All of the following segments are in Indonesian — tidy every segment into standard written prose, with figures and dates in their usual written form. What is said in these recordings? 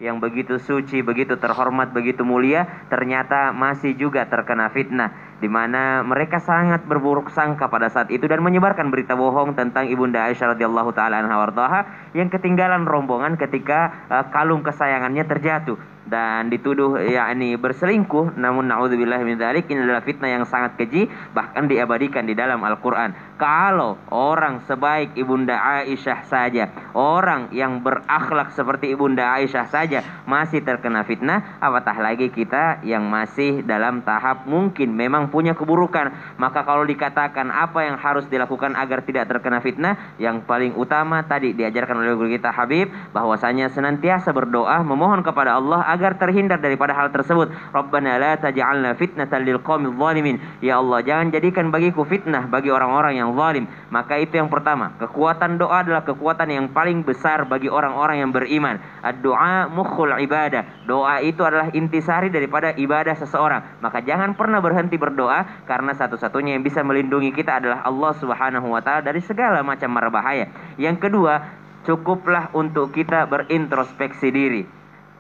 yang begitu suci, begitu terhormat, begitu mulia, ternyata masih juga terkena fitnah, di mana mereka sangat berburuk sangka pada saat itu dan menyebarkan berita bohong tentang Ibunda Aisyah radhiyallahu taala anha wardaha yang ketinggalan rombongan ketika kalung kesayangannya terjatuh dan dituduh yakni berselingkuh. Namun naudzubillah min dzalik, ini adalah fitnah yang sangat keji, bahkan diabadikan di dalam Al-Qur'an. Kalau orang sebaik Ibunda Aisyah saja, orang yang berakhlak seperti Ibunda Aisyah saja masih terkena fitnah, apatah lagi kita yang masih dalam tahap mungkin memang punya keburukan. Maka kalau dikatakan apa yang harus dilakukan agar tidak terkena fitnah, yang paling utama tadi diajarkan oleh guru kita Habib, bahwasanya senantiasa berdoa memohon kepada Allah agar terhindar daripada hal tersebut. Rabbana la taj'alna fitnatan lil qaumidh dhalimin. Ya Allah, jangan jadikan bagiku fitnah bagi orang-orang yang zalim. Maka itu yang pertama, kekuatan doa adalah kekuatan yang paling besar bagi orang-orang yang beriman. Ad-du'a mukhul ibadah. Doa itu adalah intisari daripada ibadah seseorang. Maka jangan pernah berhenti berdoa, karena satu-satunya yang bisa melindungi kita adalah Allah Subhanahu wa taala dari segala macam mara bahaya. Yang kedua, cukuplah untuk kita berintrospeksi diri.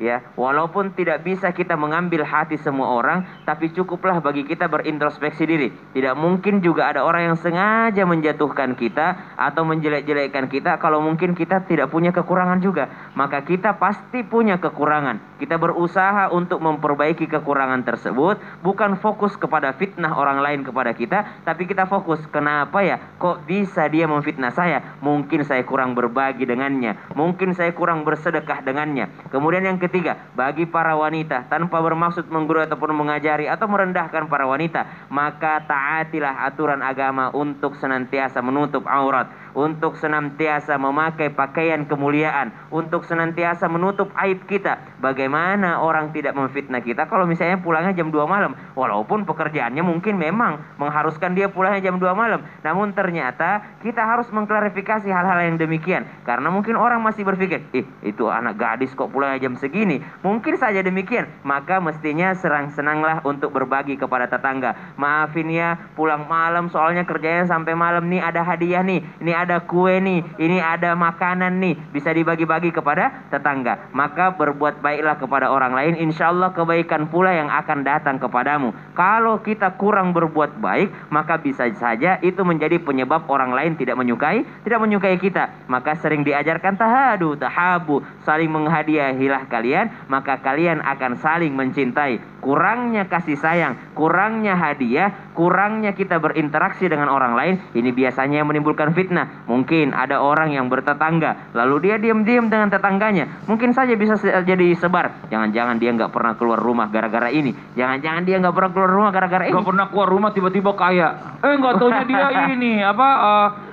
Ya, walaupun tidak bisa kita mengambil hati semua orang, tapi cukuplah bagi kita berintrospeksi diri. Tidak mungkin juga ada orang yang sengaja menjatuhkan kita atau menjelek-jelekkan kita kalau mungkin kita tidak punya kekurangan juga. Maka kita pasti punya kekurangan. Kita berusaha untuk memperbaiki kekurangan tersebut, bukan fokus kepada fitnah orang lain kepada kita, tapi kita fokus, kenapa ya kok bisa dia memfitnah saya? Mungkin saya kurang berbagi dengannya, mungkin saya kurang bersedekah dengannya. Kemudian yang ketiga, bagi para wanita, tanpa bermaksud menggurui ataupun mengajari atau merendahkan para wanita, maka taatilah aturan agama untuk senantiasa menutup aurat, untuk senantiasa memakai pakaian kemuliaan, untuk senantiasa menutup aib kita. Bagaimana orang tidak memfitnah kita kalau misalnya pulangnya jam 2 malam, walaupun pekerjaannya mungkin memang mengharuskan dia pulangnya jam 2 malam, namun ternyata kita harus mengklarifikasi hal-hal yang demikian, karena mungkin orang masih berpikir, itu anak gadis kok pulangnya jam segini. Mungkin saja demikian. Maka mestinya senang-senanglah untuk berbagi kepada tetangga. Maafin ya, pulang malam soalnya kerjanya sampai malam nih, ada hadiah nih, ini ada kue nih, ini ada makanan nih, bisa dibagi-bagi kepada tetangga. Maka berbuat baiklah kepada orang lain, insya Allah kebaikan pula yang akan datang kepadamu. Kalau kita kurang berbuat baik, maka bisa saja itu menjadi penyebab orang lain tidak menyukai kita. Maka sering diajarkan tahadu, tahabu, saling menghadiahilah kalian, maka kalian akan saling mencintai. Kurangnya kasih sayang, kurangnya hadiah, kurangnya kita berinteraksi dengan orang lain, ini biasanya yang menimbulkan fitnah. Mungkin ada orang yang bertetangga, lalu dia diam-diam dengan tetangganya, mungkin saja bisa jadi sebar. Jangan-jangan dia nggak pernah keluar rumah gara-gara ini. Jangan-jangan dia nggak pernah keluar rumah gara-gara ini. Nggak pernah keluar rumah tiba-tiba kaya. Nggak taunya dia ini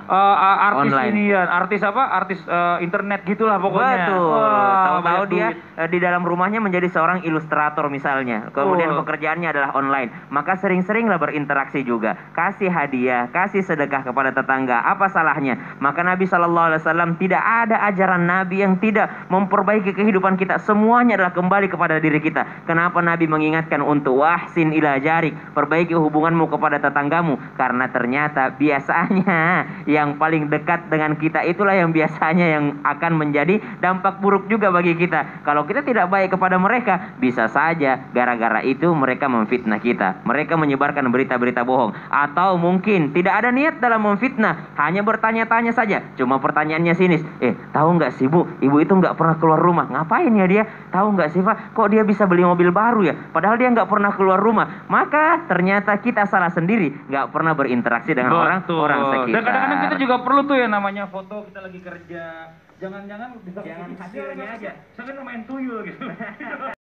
artis online. Ini ya, artis internet gitulah pokoknya. Betul. Tahu-tahu dia duit. di dalam rumahnya menjadi seorang ilustrator misalnya. Kemudian pekerjaannya adalah online. Maka sering-seringlah berinteraksi juga. Kasih hadiah, kasih sedekah kepada tetangga. Apa salahnya? Maka Nabi SAW tidak ada ajaran Nabi yang tidak memperbaiki kehidupan kita. Semuanya adalah kembali kepada diri kita. Kenapa Nabi mengingatkan untuk wahsin ila jarik, perbaiki hubunganmu kepada tetanggamu? Karena ternyata biasanya yang paling dekat dengan kita itulah yang biasanya yang akan menjadi dampak buruk juga bagi kita. Kalau kita tidak baik kepada mereka, bisa saja gara-gara itu mereka memfitnah kita. Mereka menyebarkan berita-berita bohong. Atau mungkin tidak ada niat dalam memfitnah, hanya bertanya-tanya saja. Cuma pertanyaannya sinis. Tahu nggak sih Bu, ibu itu nggak pernah keluar rumah. Ngapain ya dia? Tahu nggak sih Pak, kok dia bisa beli mobil baru ya? Padahal dia nggak pernah keluar rumah. Maka ternyata kita salah sendiri, nggak pernah berinteraksi dengan orang sekitar. Dan kadang-kadang kita juga perlu tuh ya namanya foto kita lagi kerja. Jangan-jangan bisa hasilnya aja. Saya kan main tuyul gitu.